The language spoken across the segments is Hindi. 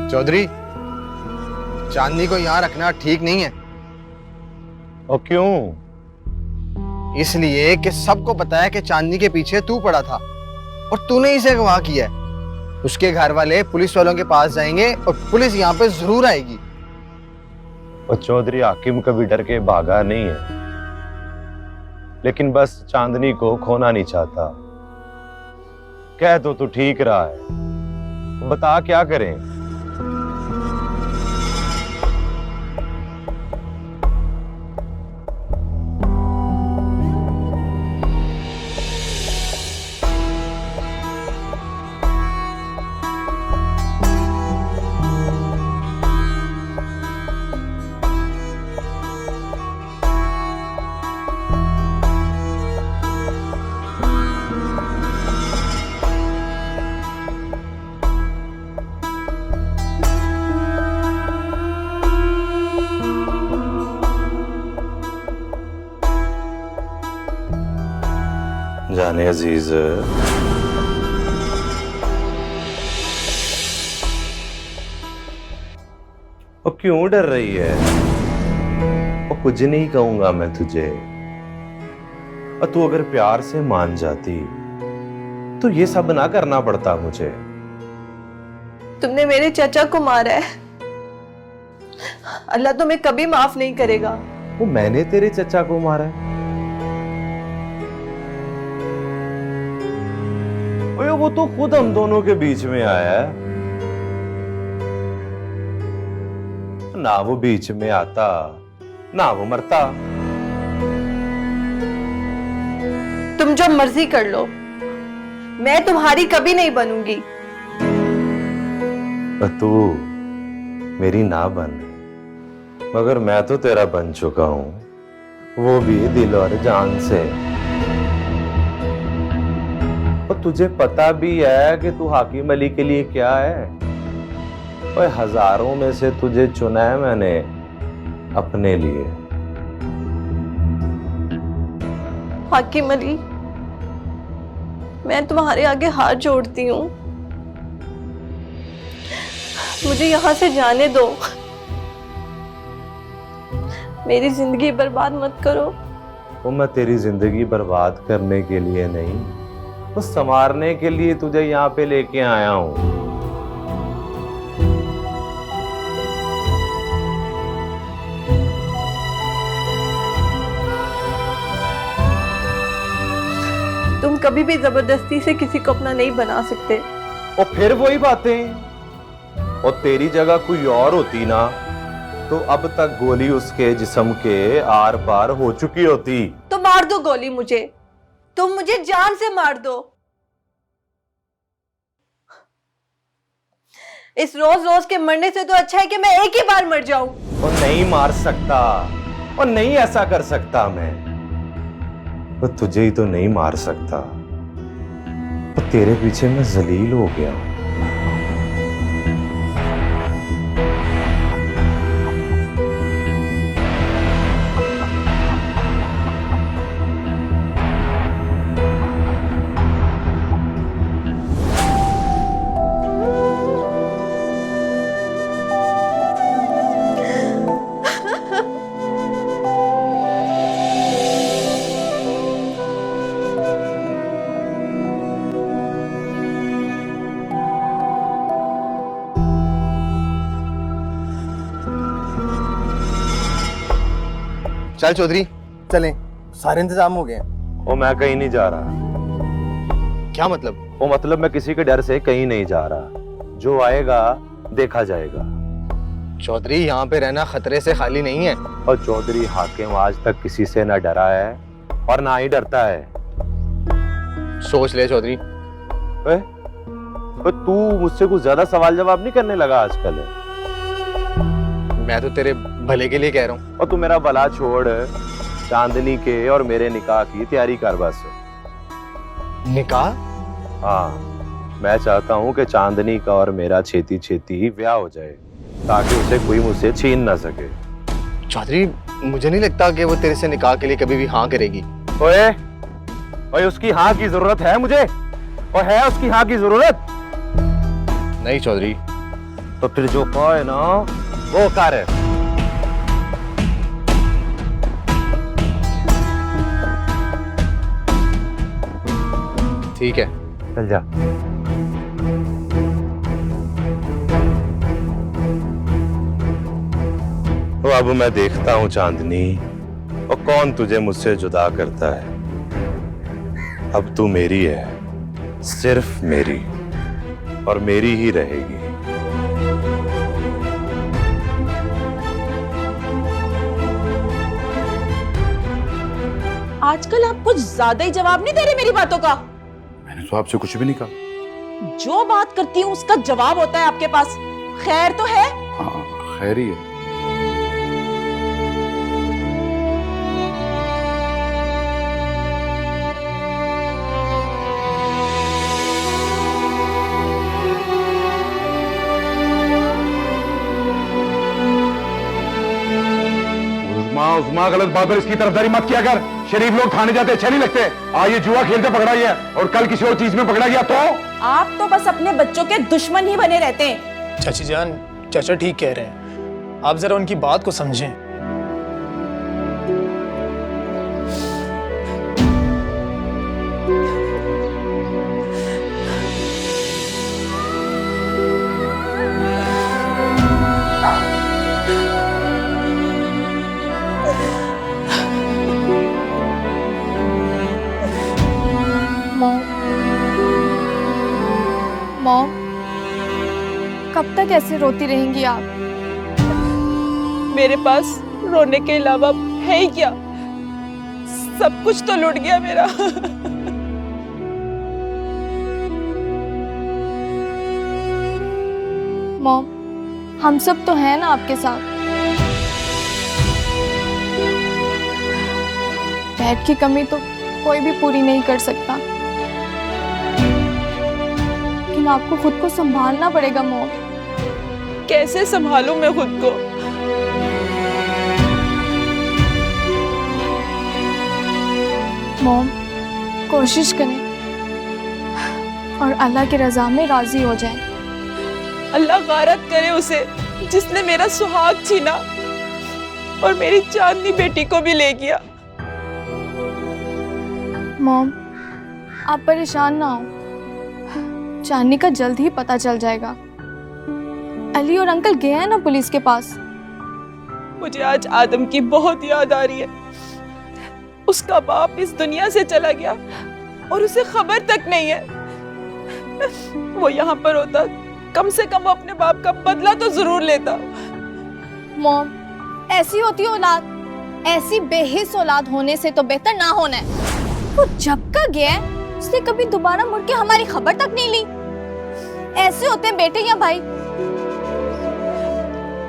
चौधरी, चांदनी को यहाँ रखना ठीक नहीं है। और क्यों? इसलिए कि सबको पता है कि चांदनी के पीछे तू पड़ा था और तूने इसे अगवा किया है। उसके घर वाले पुलिस वालों के पास जाएंगे और पुलिस यहाँ पे जरूर आएगी। और चौधरी हाकिम कभी डर के भागा नहीं है, लेकिन बस चांदनी को खोना नहीं चाहता। कह तो तू ठीक रहा है, तो बता क्या करें? जाने अजीज, और क्यों डर रही है? और कुछ नहीं कहूंगा मैं तुझे। और तू अगर प्यार से मान जाती तो ये सब ना करना पड़ता मुझे। तुमने मेरे चाचा को मारा है, अल्लाह तुम्हें कभी माफ नहीं करेगा। वो मैंने तेरे चचा को मारा है? ओए वो तो खुद हम दोनों के बीच में आया है। ना वो बीच में आता, ना वो मरता। तुम जो मर्जी कर लो, मैं तुम्हारी कभी नहीं बनूंगी। तू मेरी ना बन, मगर मैं तो तेरा बन चुका हूं, वो भी दिल और जान से। और तुझे पता भी है कि तू हाकिम अली के लिए क्या है? और हजारों में से तुझे चुना है मैंने अपने लिए। हाकिम अली, मैं तुम्हारे आगे हाथ जोड़ती हूँ, मुझे यहाँ से जाने दो। मेरी जिंदगी बर्बाद मत करो। वो मैं तेरी जिंदगी बर्बाद करने के लिए नहीं, वो संवारने के लिए तुझे यहाँ पे लेके आया हूं। तुम कभी भी जबरदस्ती से किसी को अपना नहीं बना सकते। और फिर वही बातें, और तेरी जगह कोई और होती ना तो अब तक गोली उसके जिस्म के आर पार हो चुकी होती। तो मार दो गोली मुझे, तुम मुझे जान से मार दो। इस रोज रोज के मरने से तो अच्छा है कि मैं एक ही बार मर जाऊं। और नहीं मार सकता, और नहीं ऐसा कर सकता मैं। वो तुझे ही तो नहीं मार सकता, और तेरे पीछे मैं जलील हो गया हूं। चल चौधरी, चलें, सारे इंतजाम हो गए। और मैं कहीं नहीं जा रहा। क्या मतलब? वो मतलब मैं किसी के डर से कहीं नहीं जा रहा, जो आएगा देखा जाएगा। चौधरी, यहाँ पे रहना खतरे से खाली नहीं है। और चौधरी हाकिम आज तक किसी से ना डरा है और ना ही डरता है। सोच ले चौधरी। तू मुझसे कुछ ज्यादा सवाल जवाब नहीं करने लगा आजकल? मैं तो तेरे भले के लिए कह रहा हूँ। और तू मेरा भला छोड़, चांदनी के और मेरे निकाह की तैयारी कर बस। निकाह? हाँ, मैं चाहता हूँ कि चांदनी का और मेरा छेती छेती ही ब्याह हो जाए, ताकि उसे कोई मुझसे छीन ना सके। चौधरी, मुझे नहीं लगता कि वो तेरे से निकाह के लिए कभी भी हाँ करेगी। ओए, ओए, उसकी हाँ की जरूरत है मुझे, और है उसकी हाँ की जरूरत? नहीं चौधरी, तो फिर जो कहे ना वो कर। ठीक है, चल जा। तो अब मैं देखता हूं चांदनी, और कौन तुझे मुझसे जुदा करता है। अब तू मेरी है, सिर्फ मेरी, और मेरी ही रहेगी। आजकल आप कुछ ज्यादा ही जवाब नहीं दे रहे मेरी बातों का। मैंने तो आपसे कुछ भी नहीं कहा। जो बात करती हूँ उसका जवाब होता है आपके पास। खैर तो है? हाँ, खैर ही है। उस्मा गलत बात पर इसकी तरफदारी मत किया कर। शरीफ लोग थाने जाते अच्छे नहीं लगते। आज ये जुआ खेलते पकड़ा गया और कल किसी और चीज में पकड़ा गया तो आप तो बस अपने बच्चों के दुश्मन ही बने रहते हैं। चाची जान, चाचा ठीक कह रहे हैं, आप जरा उनकी बात को समझें। मॉम, कब तक ऐसे रोती रहेंगी आप? मेरे पास रोने के अलावा है ही क्या? सब कुछ तो लुट गया मेरा। मॉम, हम सब तो हैं ना आपके साथ। डैड की कमी तो कोई भी पूरी नहीं कर सकता, लेकिन आपको खुद को संभालना पड़ेगा मॉम। कैसे संभालूं मैं खुद को? मॉम, कोशिश करें और अल्लाह की रजा में राजी हो जाएं। अल्लाह गारत करे उसे जिसने मेरा सुहाग छीना और मेरी चांदनी बेटी को भी ले गया। मॉम, आप परेशान ना हो, चांदनी का जल्द ही पता चल जाएगा। अली और अंकल गए हैं ना पुलिस के पास। मुझे आज आदम की बहुत याद आ रही है। उसका बाप इस दुनिया से चला गया और उसे खबर तक नहीं है। वो यहाँ पर होता, कम से कम अपने बाप का बदला तो जरूर लेता। मॉम, ऐसी होती औलाद, ऐसी बेहिस औलाद होने से तो बेहतर ना होना है। वो जब का गया है उसने कभी दोबारा मुड़ के हमारी खबर तक नहीं ली। ऐसे होते हैं बेटे या भाई।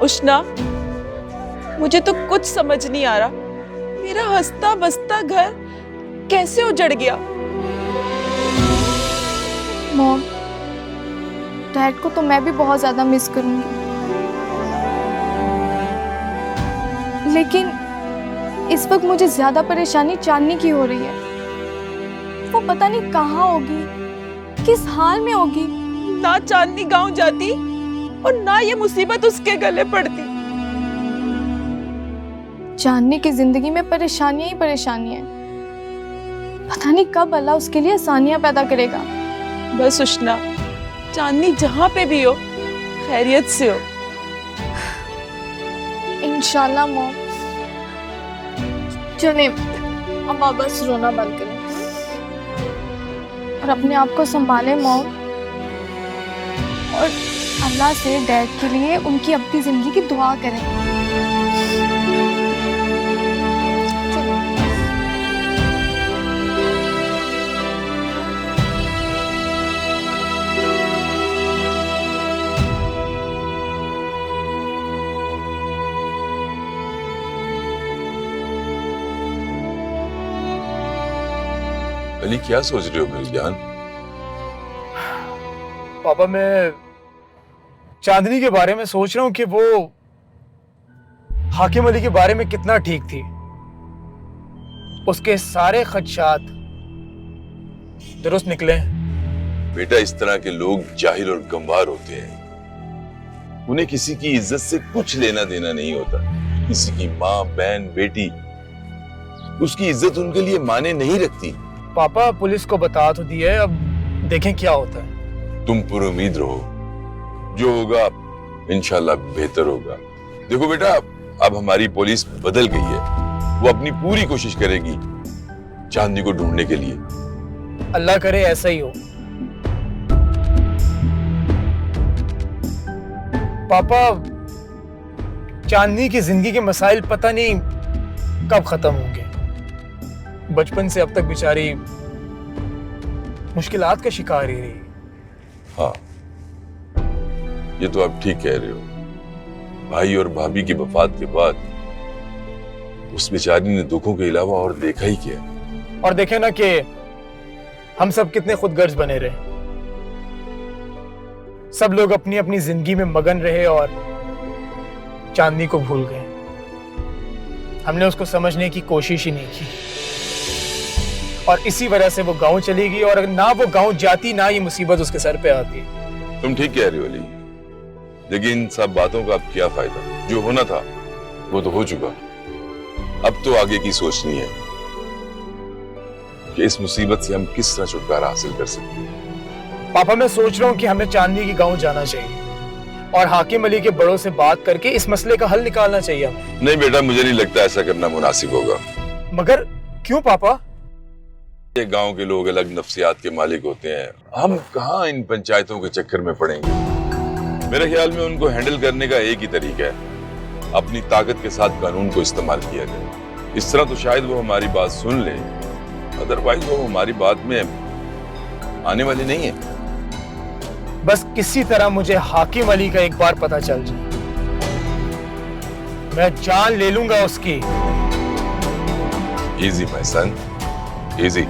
उष्णा, मुझे तो कुछ समझ नहीं आ रहा। मेरा हंसता बसता घर कैसे उजड़ गया? मॉम, डैड को तो मैं भी बहुत ज्यादा मिस करूंगी, लेकिन इस वक्त मुझे ज्यादा परेशानी चांदनी की हो रही है। वो पता नहीं कहाँ होगी, किस हाल में होगी। ना चांदनी गांव जाती और ना ये मुसीबत उसके गले पड़ती। चांदनी की जिंदगी में परेशानियां ही परेशानियां हैं। पता नहीं कब अल्लाह उसके लिए आसानियां पैदा करेगा। बस उष्णा, चांदनी जहाँ पे भी हो खैरियत से हो। इंशाल्लाह मॉम। चले अब आप बस रोना बंद करें और अपने आप को संभालें मॉम, और अल्लाह से डैड के लिए उनकी अपनी जिंदगी की दुआ करें। अली, क्या सोच रहे हो मेरी जान? पापा, मैं चांदनी के बारे में सोच रहा हूँ कि वो हाकिम अली के बारे में कितना ठीक थी। उसके सारे खदशात दुरुस्त निकले। बेटा, इस तरह के लोग जाहिल और गंवार होते हैं। उन्हें किसी की इज्जत से कुछ लेना देना नहीं होता। किसी की माँ, बहन, बेटी, उसकी इज्जत उनके लिए माने नहीं रखती। पापा पुलिस को बता तो दिया है, अब देखें क्या होता है। तुम पर उम्मीद रहो, जो होगा इंशाल्लाह बेहतर होगा। देखो बेटा, अब हमारी पुलिस बदल गई है, वो अपनी पूरी कोशिश करेगी चांदनी को ढूंढने के लिए। अल्लाह करे ऐसा ही हो। पापा चांदनी की जिंदगी के मसाइल पता नहीं कब खत्म होंगे। बचपन से अब तक बेचारी मुश्किलात का शिकार ही रही। हाँ, ये तो आप ठीक कह रहे हो। भाई और भाभी की वफात के बाद उस बेचारी ने दुखों के अलावा और देखा ही क्या। और देखे ना कि हम सब कितने खुदगर्ज बने रहे। सब लोग अपनी अपनी जिंदगी में मगन रहे और चांदनी को भूल गए। हमने उसको समझने की कोशिश ही नहीं की और इसी वजह से वो गांव चली गई। और ना वो गांव जाती ना ये मुसीबत उसके सर पे आती। तुम ठीक कह रहे हो अली, लेकिन इन सब बातों का अब क्या फायदा। जो होना था वो तो हो चुका। अब तो आगे की सोचनी है कि इस मुसीबत से हम किस तरह छुटकारा हासिल कर सकते हैं। पापा मैं सोच रहा हूँ कि हमें चांदनी की गांव जाना चाहिए और हाकिम अली के बड़ों से बात करके इस मसले का हल निकालना चाहिए हमें। नहीं बेटा, मुझे नहीं लगता ऐसा करना मुनासिब होगा। मगर क्यों पापा? ये गांव के लोग अलग नफ्सियात के मालिक होते हैं। हम कहाँ इन पंचायतों के चक्कर में पड़ेंगे। मेरे ख्याल में उनको हैंडल करने का एक ही तरीका है, अपनी ताकत के साथ कानून को इस्तेमाल किया जाए। इस तरह तो शायद वो हमारी बात सुन ले, अदरवाइज वो हमारी बात में आने वाली नहीं है। बस किसी तरह मुझे हाकिम अली का एक बार पता चल जाए, मैं जान ले लूंगा उसकी। Easy my son, easy.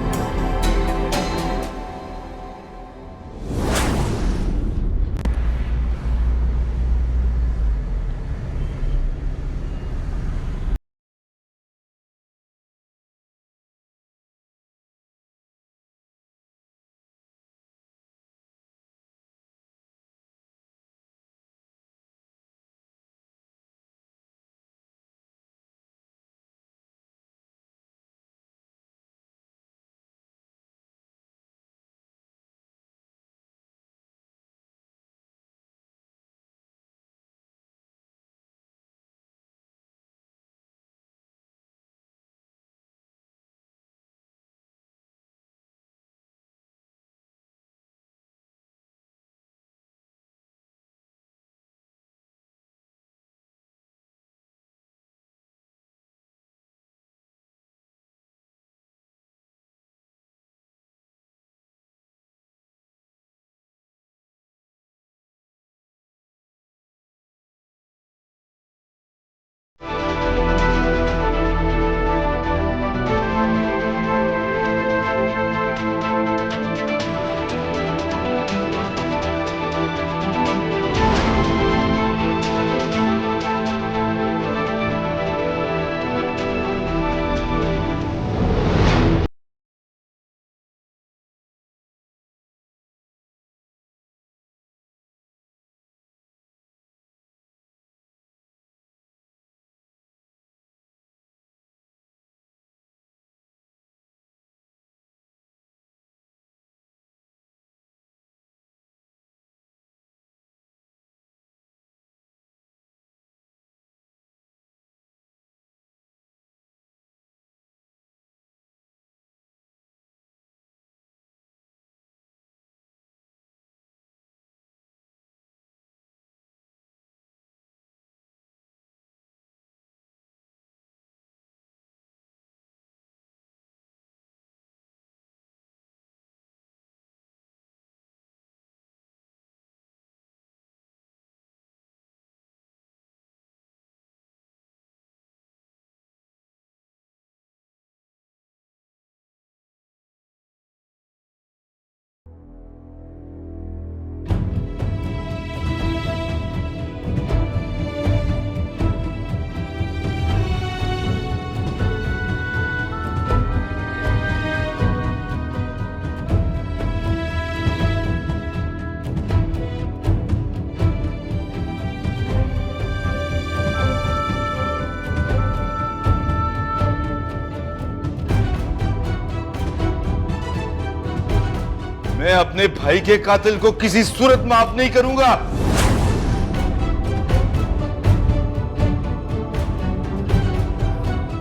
अपने भाई के कातिल को किसी सूरत माफ नहीं करूंगा।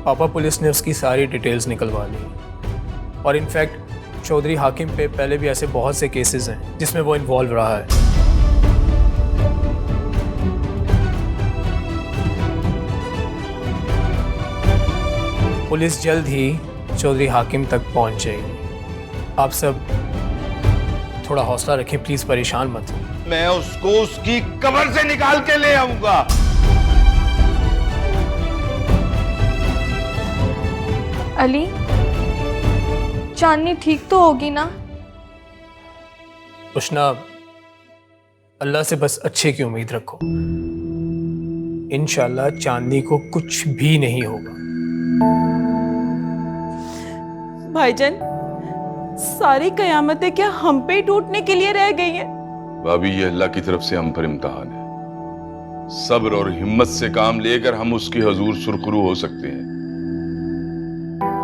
पापा, पुलिस ने उसकी सारी डिटेल्स निकलवा ली और इनफैक्ट चौधरी हाकिम पे पहले भी ऐसे बहुत से केसेस हैं जिसमें वो इन्वॉल्व रहा है। पुलिस जल्द ही चौधरी हाकिम तक पहुंच जाएगी। आप सब थोड़ा हौसला रखें प्लीज, परेशान मत हो। मैं उसको उसकी कब्र से निकाल के ले आऊंगा। अली, चांदनी ठीक तो होगी ना? उष्णा, अल्लाह से बस अच्छे की उम्मीद रखो। इंशाल्लाह चांदनी को कुछ भी नहीं होगा। भाईजान, सारी कयामतें क्या हम पे ही टूटने के लिए रह गई हैं? भाभी, ये अल्लाह की तरफ से हम पर इम्तिहान है। सब्र और हिम्मत से काम लेकर हम उसकी हजूर सुरखरू हो सकते हैं।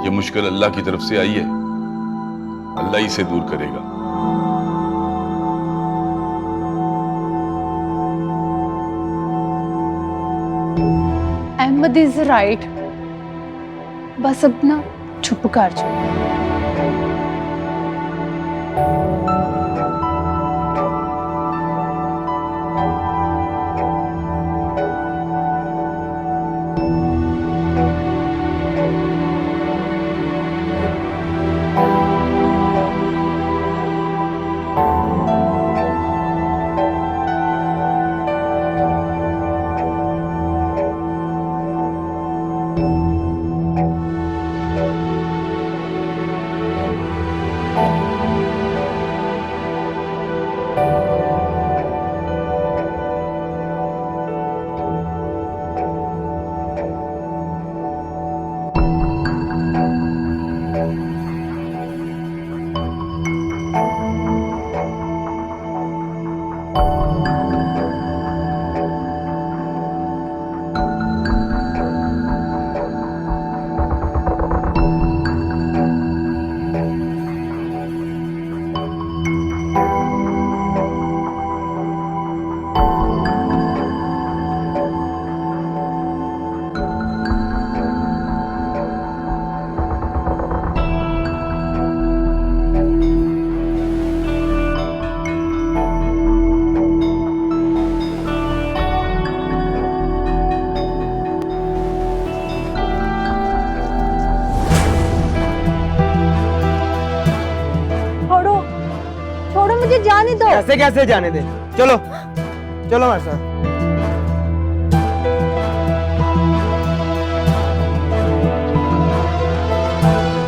ये मुश्किल अल्लाह की तरफ से आई है, अल्लाह ही से दूर करेगा। अहमद इज राइट, बस अब ना चुप कर जाओ। जाने दो। कैसे कैसे जाने दे? चलो चलो हमारे साथ।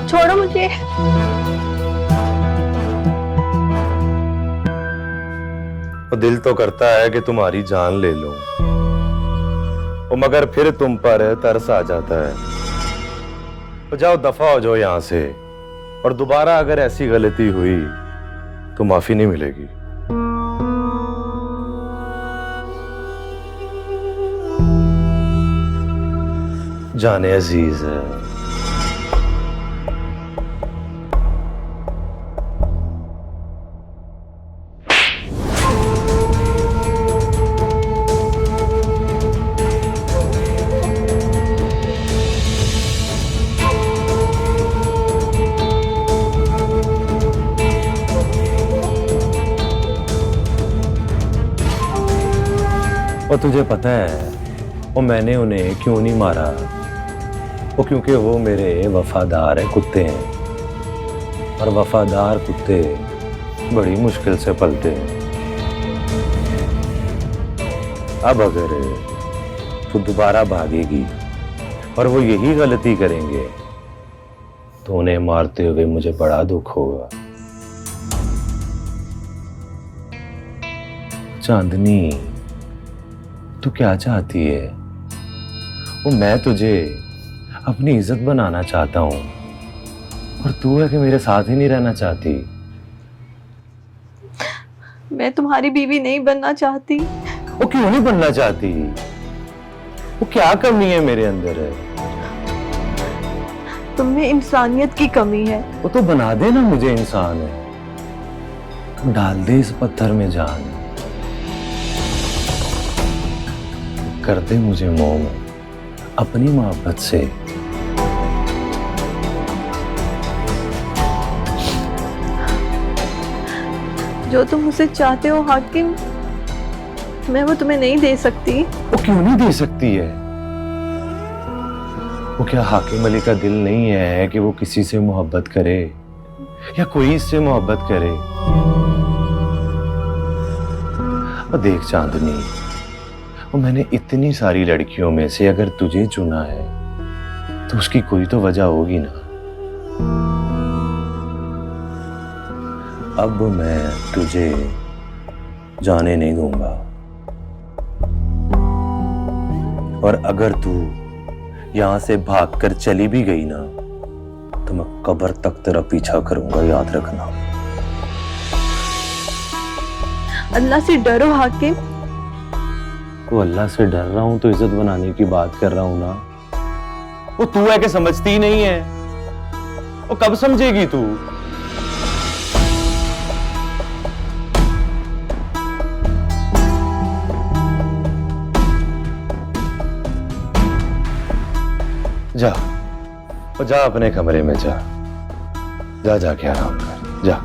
छोड़ो मुझे। वो दिल तो करता है कि तुम्हारी जान ले लूं, वो मगर फिर तुम पर तरस आ जाता है। तो जाओ, दफा हो जाओ यहां से, और दोबारा अगर ऐसी गलती हुई तो माफी नहीं मिलेगी। जाने अजीज है। और तुझे पता है वो मैंने उन्हें क्यों नहीं मारा? वो क्योंकि वो मेरे वफादार कुत्ते हैं, और वफादार कुत्ते बड़ी मुश्किल से पलते हैं। अब अगर तू दोबारा भागेगी और वो यही गलती करेंगे तो उन्हें मारते हुए मुझे बड़ा दुख होगा। चांदनी, तू क्या चाहती है? वो मैं तुझे अपनी इज्जत बनाना चाहता हूं, और तू है कि मेरे साथ ही नहीं रहना चाहती। मैं तुम्हारी बीवी नहीं बनना चाहती। वो क्यों नहीं बनना चाहती? वो क्या कमी है मेरे अंदर है? तुम में इंसानियत की कमी है। वो तो बना दे ना मुझे इंसान है। डाल दे इस पत्थर में जान, कर दे मुझे मोम अपनी मोहब्बत से। जो तुम मुझसे चाहते हो हाकिम, मैं वो तुम्हें नहीं दे सकती। वो क्यों नहीं दे सकती है? वो क्या हाकिम अली का दिल नहीं है कि वो किसी से मोहब्बत करे या कोई इससे मोहब्बत करे? और देख चांदनी, वो मैंने इतनी सारी लड़कियों में से अगर तुझे चुना है तो उसकी कोई तो वजह होगी ना। अब मैं तुझे जाने नहीं दूंगा, और अगर तू यहां से भागकर चली भी गई ना तो मैं कब्र तक तेरा पीछा करूंगा, याद रखना। अल्लाह से डरो हाकिम। वो अल्लाह से डर रहा हूं तो इज्जत बनाने की बात कर रहा हूं ना। वो तू है कि समझती नहीं है? वो कब समझेगी तू? जा, वो जा अपने कमरे में जा, जा जाके आराम कर, जा।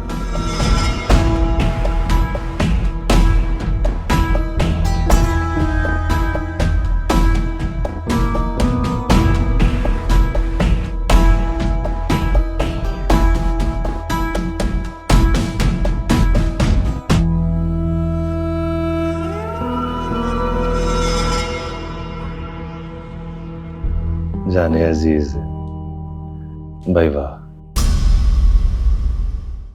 जाने अजीज, बाय बाय।